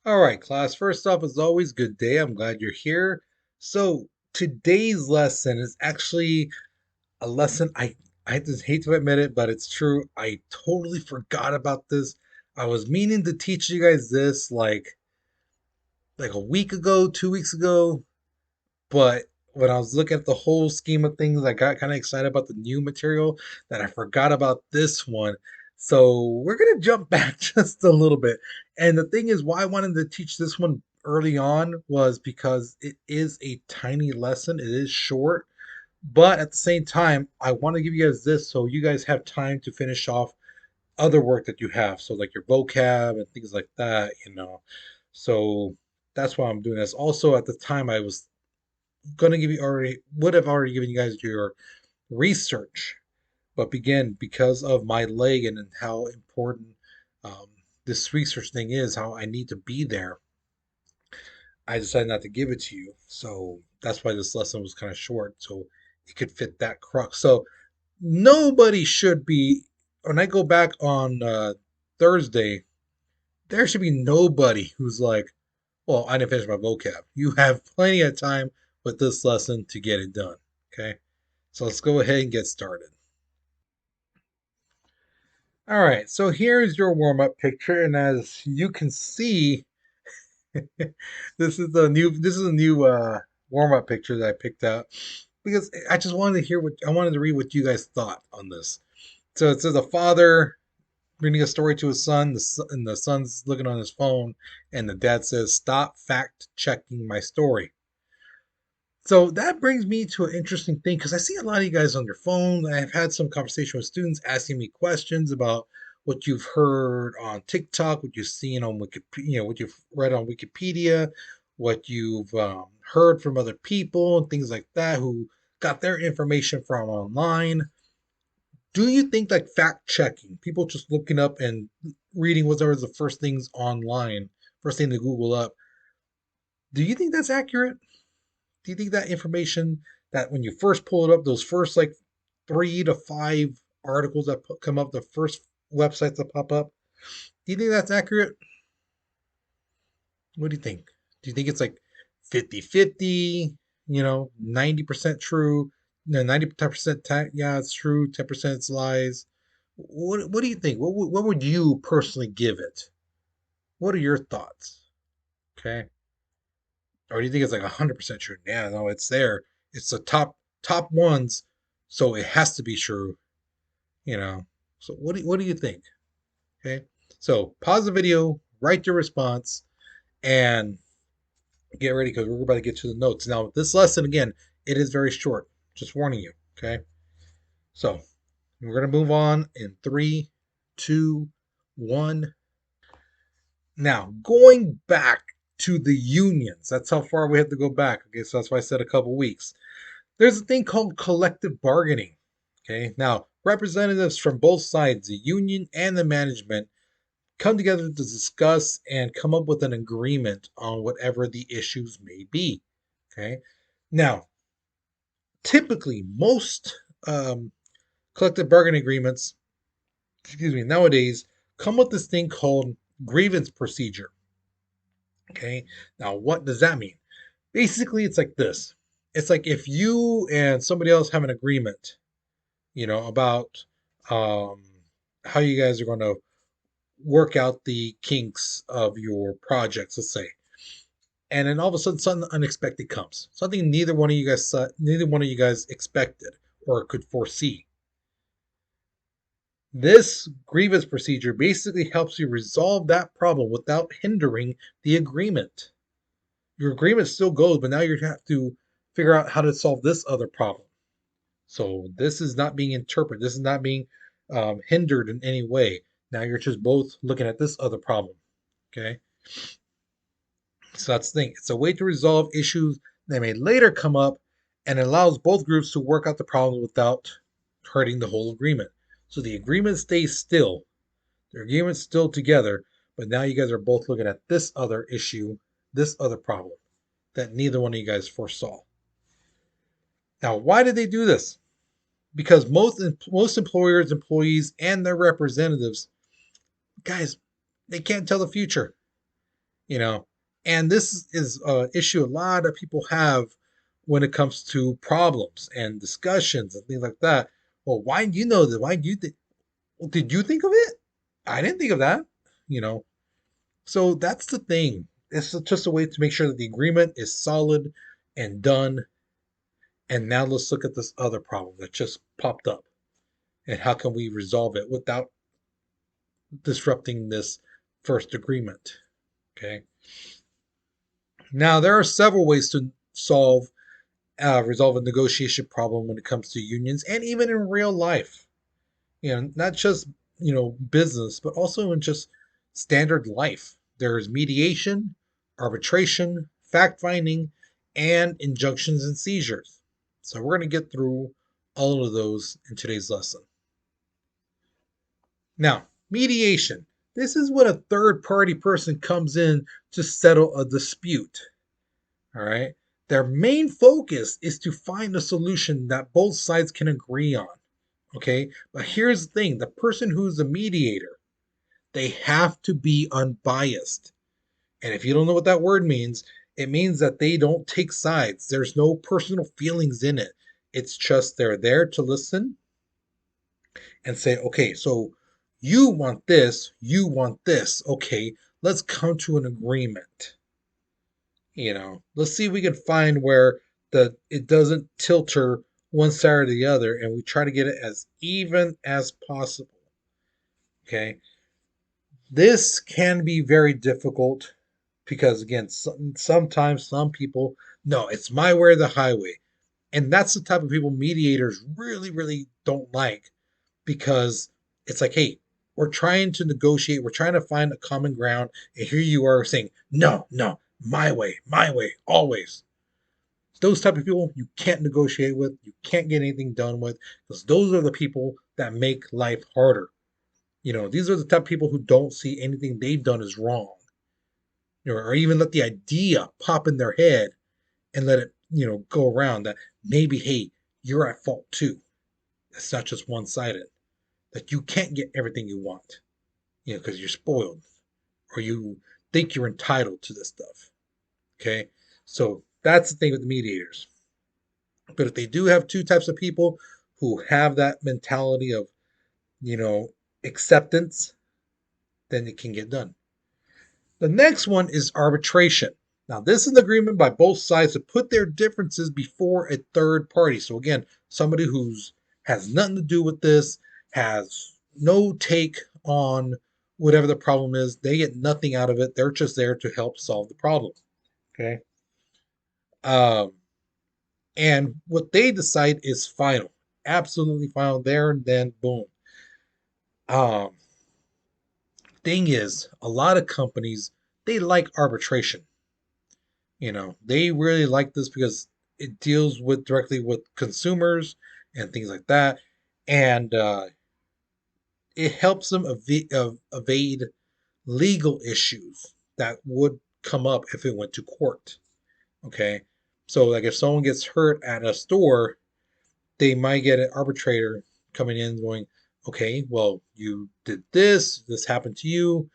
All right, class. First off, as always, good day. I'm glad you're here. So today's lesson is actually a lesson I just hate to admit it, but it's true. I totally forgot about this. I was meaning to teach you guys this like a week ago, 2 weeks ago, but when I was looking at the whole scheme of things, I got kind of excited about the new material that I forgot about this one. So we're gonna jump back just a little bit. And the thing is, why I wanted to teach this one early on was because it is a tiny lesson. It is short, but at the same time, I want to give you guys this so you guys have time to finish off other work that you have. So like your vocab and things like that. So that's why I'm doing this. Also, at the time, I was gonna give you already would have already given you guys your research, but again, because of my leg and how important um, this research thing is, how I need to be there, I decided not to give it to you. So that's why this lesson was kind of short, so it could fit that crux. So nobody should be. When I go back on Thursday, there should be nobody who's like, "Well, I didn't finish my vocab." You have plenty of time with this lesson to get it done. Okay. So let's go ahead and get started. All right, so here's your warm-up picture, and as you can see, this is a new warm-up picture that I picked out because I just wanted to hear what I wanted to read what you guys thought on this. So it says a father reading a story to his son, and the son's looking on his phone, and the dad says, "Stop fact checking my story." So that brings me to an interesting thing because I see a lot of you guys on your phone. I've had some conversation with students asking me questions about what you've heard on TikTok, what you've seen on Wikipedia, what you've read on Wikipedia, what you've heard from other people and things like that who got their information from online. Do you think like fact checking, people just looking up and reading whatever the first things online, first thing to Google up, do you think that's accurate? Do you think that information that when you first pull it up, those first like 3 to 5 articles that come up, the first websites that pop up, do you think that's accurate? What do you think? Do you think it's like 50-50, 90% true, no, 90% yeah, it's true, 10% it's lies? What do you think? What would you personally give it? What are your thoughts? Okay. Or do you think it's like 100% true? Yeah, no, it's there. It's the top ones, so it has to be true. You know. So what do you think? Okay. So pause the video, write your response, and get ready because we're about to get to the notes. Now, this lesson again, it is very short. Just warning you. Okay. So we're gonna move on in 3, 2, 1. Now, going back to the unions, that's how far we have to go back. Okay, so that's why I said a couple weeks. There's a thing called collective bargaining. Okay, now representatives from both sides, the union and the management, come together to discuss and come up with an agreement on whatever the issues may be. Okay, now typically most collective bargaining agreements, excuse me, nowadays come with this thing called grievance procedure. Okay, now what does that mean? Basically, it's like this. It's like if you and somebody else have an agreement about um, how you guys are going to work out the kinks of your projects, let's say. And then all of a sudden, something unexpected comes, something neither one of you guys expected or could foresee. This grievance procedure basically helps you resolve that problem without hindering the agreement. Your agreement still goes, but now you have to figure out how to solve this other problem. So this is not being interpreted. This is not being hindered in any way. Now you're just both looking at this other problem. Okay. So that's the thing. It's a way to resolve issues that may later come up and it allows both groups to work out the problem without hurting the whole agreement. So the agreement stays still. The agreement's still together, but now you guys are both looking at this other issue, this other problem that neither one of you guys foresaw. Now, why did they do this? Because most employers, employees, and their representatives, guys, they can't tell the future. you know. And this is an issue a lot of people have when it comes to problems and discussions and things like that. Well, why do you know that? Why do you think? Well, did you think of it? I didn't think of that. You know, so that's the thing. It's just a way to make sure that the agreement is solid and done. And now let's look at this other problem that just popped up. And how can we resolve it without disrupting this first agreement? Okay. Now, there are several ways to resolve a negotiation problem when it comes to unions and even in real life. Not just, business, but also in just standard life. There's mediation, arbitration, fact finding, and injunctions and seizures. So we're going to get through all of those in today's lesson. Now, mediation. This is when a third party person comes in to settle a dispute. All right. Their main focus is to find a solution that both sides can agree on. Okay. But here's the thing, the person who's the mediator, they have to be unbiased. And if you don't know what that word means, it means that they don't take sides. There's no personal feelings in it. It's just they're there to listen and say, okay, so you want this. Okay, let's come to an agreement. Let's see if we can find where it doesn't tilter one side or the other, and we try to get it as even as possible. Okay, this can be very difficult because again, sometimes some people, no, it's my way or the highway, and that's the type of people mediators really, really don't like, because it's like, hey, we're trying to negotiate, we're trying to find a common ground, and here you are saying, no, no, my way, always. Those type of people you can't negotiate with, you can't get anything done with, because those are the people that make life harder. These are the type of people who don't see anything they've done as wrong, or even let the idea pop in their head and let it, go around that maybe, hey, you're at fault too. It's not just one sided. That you can't get everything you want, because you're spoiled or you think you're entitled to this stuff. Okay. So that's the thing with the mediators. But if they do have two types of people who have that mentality of, you know, acceptance, then it can get done. The next one is arbitration. Now, this is an agreement by both sides to put their differences before a third party. So again, somebody who's has nothing to do with this, has no take on whatever the problem is. They get nothing out of it. They're just there to help solve the problem. Okay. Um, and what they decide is final, absolutely final. There and then, boom. Um, thing is, a lot of companies, they like arbitration. They really like this because it deals with directly with consumers and things like that, and it helps them evade legal issues that would come up if it went to court. Okay, so like if someone gets hurt at a store, they might get an arbitrator coming in going, okay, well, you did this happened to you,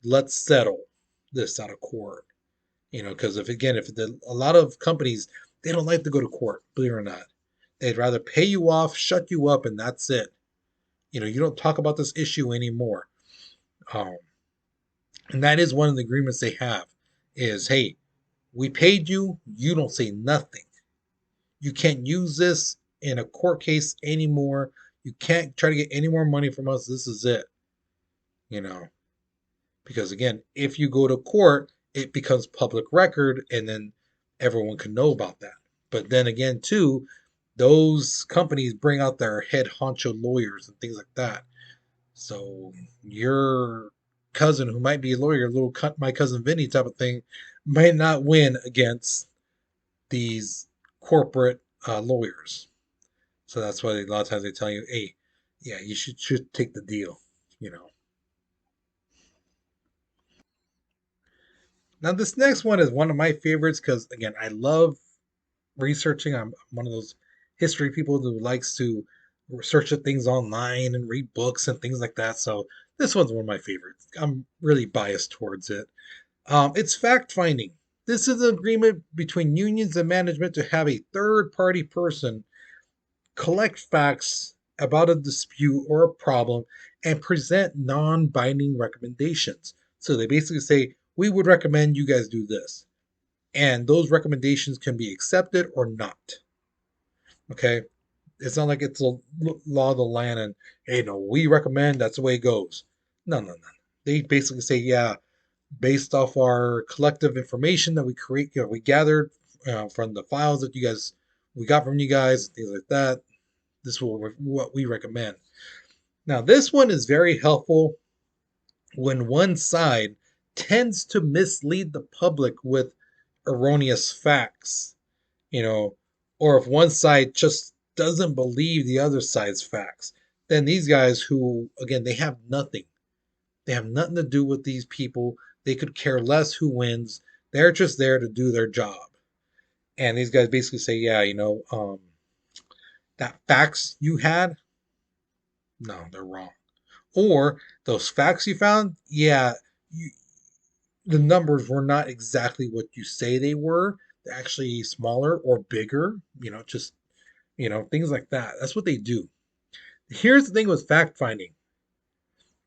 let's settle this out of court. Because if a lot of companies, they don't like to go to court, believe it or not. They'd rather pay you off, shut you up, and that's it. You don't talk about this issue anymore. Um, and that is one of the agreements they have is, hey, we paid you, you don't say nothing. You can't use this in a court case anymore. You can't try to get any more money from us. This is it. You know, because again, if you go to court, it becomes public record and then everyone can know about that. But then again, too, those companies bring out their head honcho lawyers and things like that. So your cousin, who might be a lawyer, my cousin Vinny type of thing, might not win against these corporate lawyers. So that's why a lot of times they tell you, hey, yeah, you should take the deal. You know. Now this next one is one of my favorites because again, I love researching. I'm one of those history people who likes to research things online and read books and things like that. So this one's one of my favorites. I'm really biased towards it. It's fact finding. This is an agreement between unions and management to have a third party person collect facts about a dispute or a problem and present non binding recommendations. So they basically say, we would recommend you guys do this. And those recommendations can be accepted or not. Okay. It's not like it's a law of the land and, hey, no, we recommend that's the way it goes. No, no, no. They basically say, yeah, based off our collective information that we create, we gathered from the files that you guys, we got from you guys, things like that. This will what we recommend. Now, this one is very helpful when one side tends to mislead the public with erroneous facts, you know, or if one side just doesn't believe the other side's facts, then these guys who, again, they have nothing to do with these people. They could care less who wins. They're just there to do their job. And these guys basically say, yeah, that facts you had, no, they're wrong. Or those facts you found, yeah, you, the numbers were not exactly what you say they were. They're actually smaller or bigger, just, things like that. That's what they do. Here's the thing with fact finding: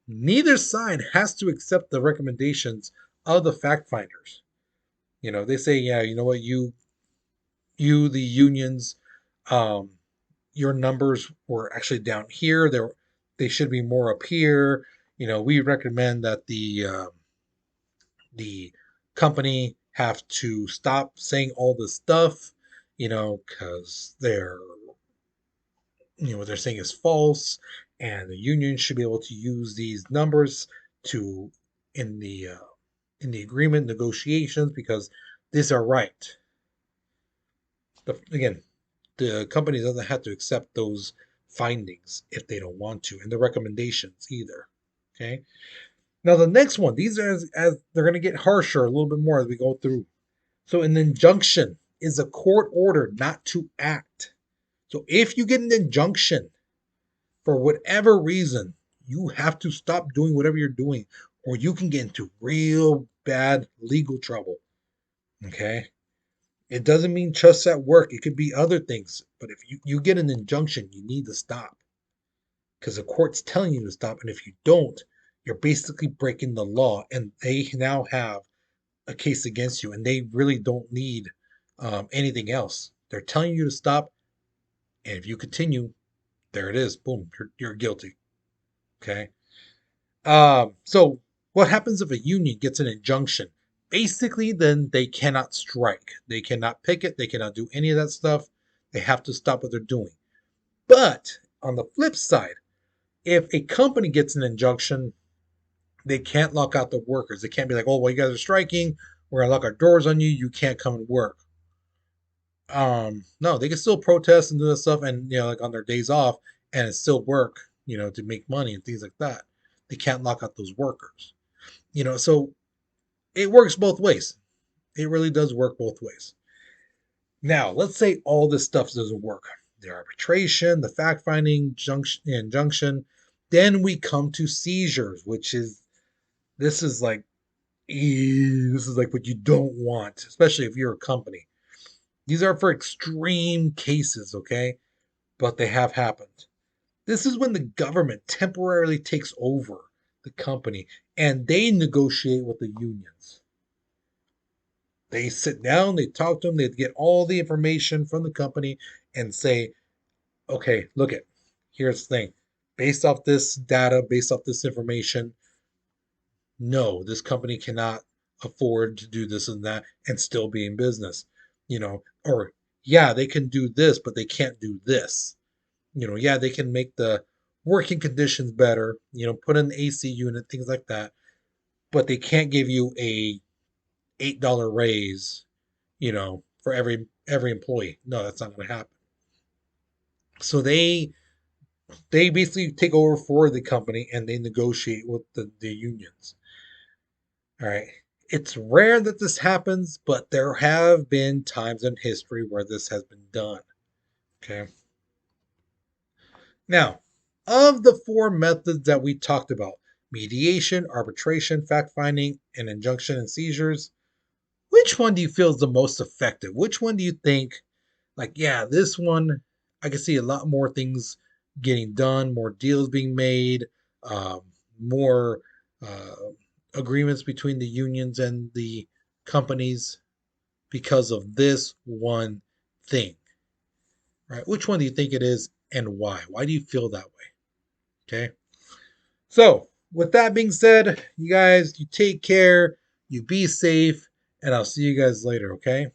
neither side has to accept the recommendations of the fact finders. They say, yeah, you know what, the unions, um, your numbers were actually down here. They should be more up here. We recommend that the company have to stop saying all this stuff, because what they're saying is false, and the union should be able to use these numbers to in the uh, in the agreement negotiations because these are right. Again, the company doesn't have to accept those findings if they don't want to, and the recommendations either. Okay. Now the next one, these are as they're going to get harsher a little bit more as we go through. So an injunction is a court order not to act. So if you get an injunction for whatever reason, you have to stop doing whatever you're doing, or you can get into real bad legal trouble. Okay. It doesn't mean just at work, it could be other things. But if you get an injunction, you need to stop because the court's telling you to stop. And if you don't, you're basically breaking the law, and they now have a case against you, and they really don't need anything else. They're telling you to stop, and if you continue, there it is. Boom, you're guilty. Okay. So what happens if a union gets an injunction? Basically, then they cannot strike. They cannot picket. They cannot do any of that stuff. They have to stop what they're doing. But on the flip side, if a company gets an injunction, they can't lock out the workers. They can't be like, oh, well, you guys are striking. We're going to lock our doors on you. You can't come and work. No, they can still protest and do this stuff and, like on their days off and still work, to make money and things like that. They can't lock out those workers. So it works both ways. It really does work both ways. Now, let's say all this stuff doesn't work. The arbitration, the fact finding, injunction. Then we come to seizures, which is this is like this is like what you don't want, especially if you're a company. These are for extreme cases, okay? But they have happened. This is when the government temporarily takes over the company and they negotiate with the unions. They sit down, they talk to them, they get all the information from the company and say, okay, look at, here's the thing. Based off this data, based off this information, no, this company cannot afford to do this and that and still be in business. Or yeah, they can do this, but they can't do this. Yeah, they can make the working conditions better, put in the AC unit, things like that, but they can't give you a $8 raise, for every employee. No, that's not going to happen. So they basically take over for the company and they negotiate with the unions. All right. It's rare that this happens, but there have been times in history where this has been done. Okay. Now, of the four methods that we talked about, mediation, arbitration, fact finding, and injunction and seizures. Which one do you feel is the most effective? Which one do you think, like, yeah, this one, I can see a lot more things getting done, more deals being made, um, more uh, agreements between the unions and the companies because of this one thing, right? Which one do you think it is and why? Why do you feel that way? Okay. So, with that being said, you guys, you take care, you be safe, and I'll see you guys later, okay?